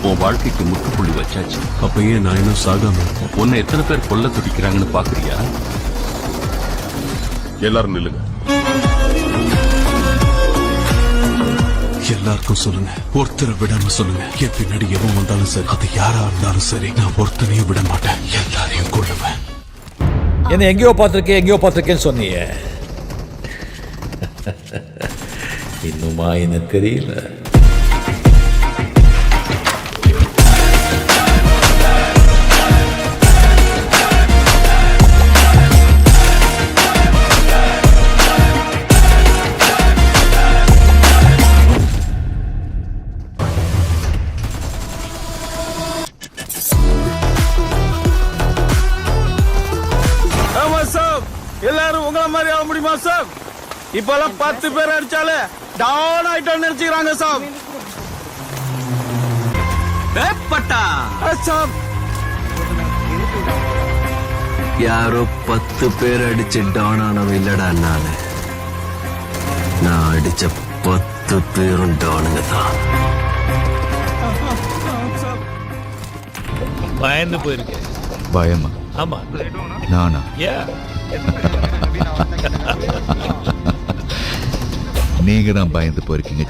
உன் வாழ்க்கைக்கு முற்றுப்புள்ளி வச்சாச்சு. அப்பயே நான் என்ன சாகாம உன்னை எத்தனை பேர் கொல்ல துடிக்கிறாங்கன்னு பாக்குறியா? எல்லாரும் நில்லுங்க. எல்லாருக்கும் சொல்லுங்க, ஒருத்தரை விடாம சொல்லுங்க. என் பின்னாடி எவன் வந்தாலும் சரி, அது யாரா இருந்தாலும் சரி, நான் ஒருத்தனையும் விட மாட்டேன். எல்லாரையும் கொள்ளுவேன். என்ன எங்கேயோ பார்த்திருக்கேன்னு சொன்னீங்க. இன்னுமா எனக்கு தெரியல. எல்லாரும் உங்களை மாதிரி ஆக முடியுமா சார்? இப்பெல்லாம் 10 பேர் அடிச்சாலே டவுன் ஆயிட்டோம் நினைச்சுக்கிறாங்க சார். யாரோ 10 பேர் அடிச்சு டவுன் ஆனவன் இல்லடா. நான் அடிச்ச 10 பேரும் டவுனுங்க தான். பயந்து போயிருக்கேன். பயமா? ஆமா. நானா? நீங்க தான் பயந்து போயிருக்கீங்க.